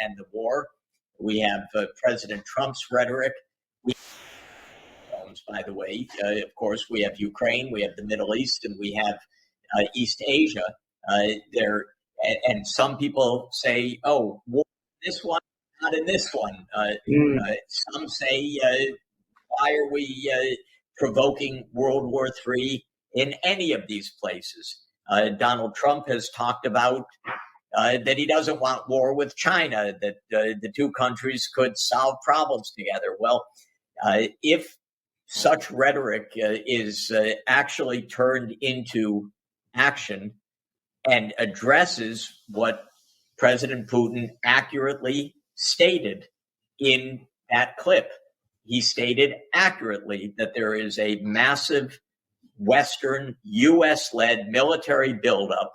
and the war. We have President Trump's rhetoric. By the way, of course, we have Ukraine, we have the Middle East, and we have East Asia. And some people say, "Oh, war in this one, not in this one." Some say, "Why are we provoking World War III in any of these places?" Donald Trump has talked about that he doesn't want war with China, that the two countries could solve problems together. Well, if such rhetoric is actually turned into action and addresses what President Putin accurately stated in that clip. He stated accurately that there is a massive Western, U.S.-led military buildup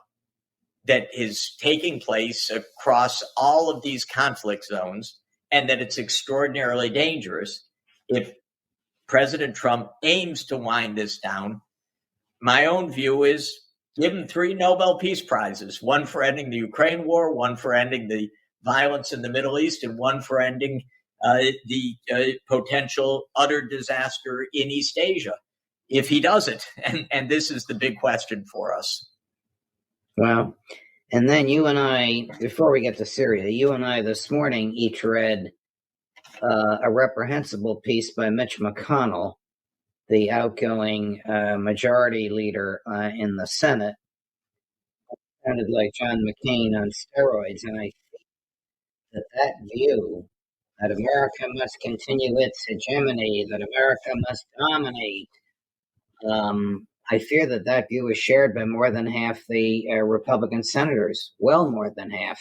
that is taking place across all of these conflict zones, and that it's extraordinarily dangerous. If President Trump aims to wind this down, my own view is give him 3 Nobel Peace Prizes, one for ending the Ukraine war, one for ending the violence in the Middle East, and one for ending the potential utter disaster in East Asia, if he does it. And this is the big question for us. Wow. And then you and I, before we get to Syria, you and I this morning each read a reprehensible piece by Mitch McConnell, the outgoing majority leader in the Senate. It sounded like John McCain on steroids. And I think that view that America must continue its hegemony, that America must dominate, I fear that view is shared by more than half the Republican senators, well more than half.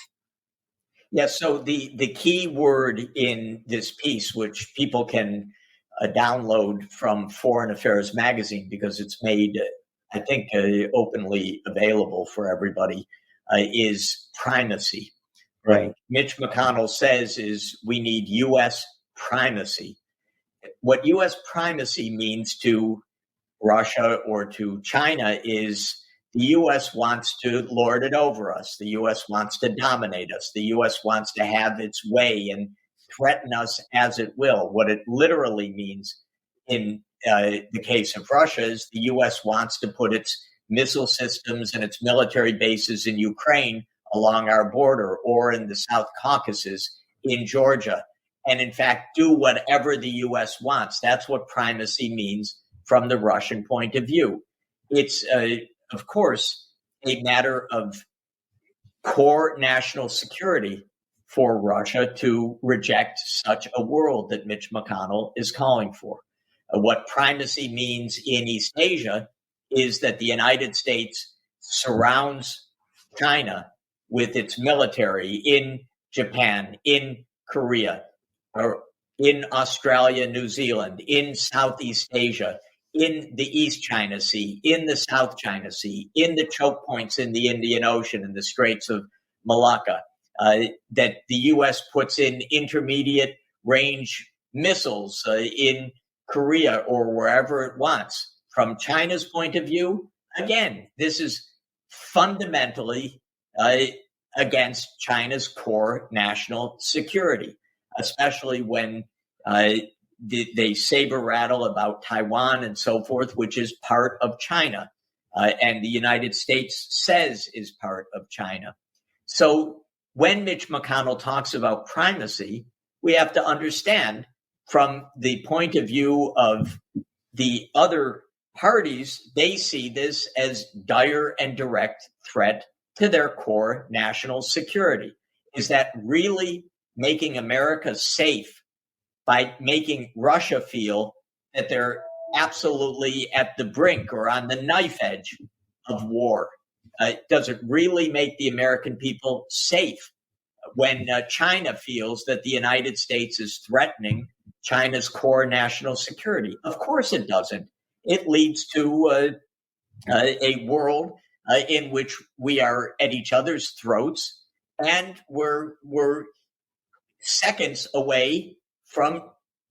Yes, so the key word in this piece, which people can download from Foreign Affairs magazine because it's made, I think, openly available for everybody, is primacy. Right. Mitch McConnell says is we need U.S. primacy. What U.S. primacy means to Russia or to China is the U.S. wants to lord it over us. The U.S. wants to dominate us. The U.S. wants to have its way and threaten us as it will. What it literally means in the case of Russia is the U.S. wants to put its missile systems and its military bases in Ukraine along our border or in the South Caucasus in Georgia. And in fact, do whatever the U.S. wants. That's what primacy means from the Russian point of view. It's, of course, a matter of core national security for Russia to reject such a world that Mitch McConnell is calling for. What primacy means in East Asia is that the United States surrounds China with its military in Japan, in Korea, or in Australia, New Zealand, in Southeast Asia, in the East China Sea, in the South China Sea, in the choke points in the Indian Ocean and the Straits of Malacca, that the U.S. puts in intermediate range missiles in Korea or wherever it wants. From China's point of view, again, this is fundamentally against China's core national security, especially when they saber rattle about Taiwan and so forth, which is part of China, and the United States says is part of China. So when Mitch McConnell talks about primacy, we have to understand from the point of view of the other parties, they see this as dire and direct threat to their core national security. Is that really making America safe by making Russia feel that they're absolutely at the brink or on the knife edge of war? Does it really make the American people safe when China feels that the United States is threatening China's core national security? Of course it doesn't. It leads to a world in which we are at each other's throats and we're seconds away from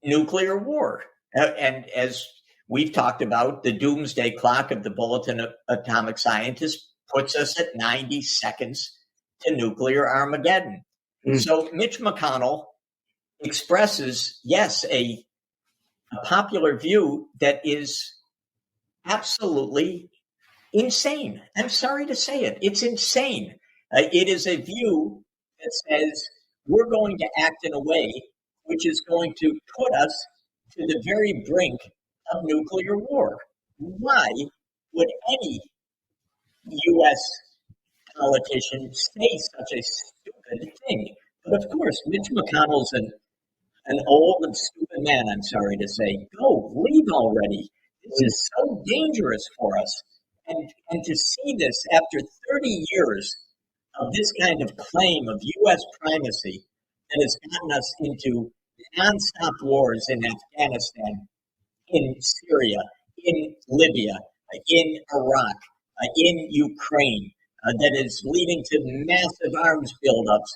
nuclear war. And as we've talked about, the doomsday clock of the Bulletin of Atomic Scientists puts us at 90 seconds to nuclear Armageddon. So Mitch McConnell expresses, yes, a popular view that is absolutely insane. I'm sorry to say it. It's insane. It is a view that says we're going to act in a way which is going to put us to the very brink of nuclear war. Why would any U.S. politician say such a stupid thing? But of course, Mitch McConnell's an old and stupid man, I'm sorry to say. Go, leave already. This is so dangerous for us. And to see this after 30 years of this kind of claim of U.S. primacy that has gotten us into nonstop wars in Afghanistan, in Syria, in Libya, in Iraq, in Ukraine, that is leading to massive arms buildups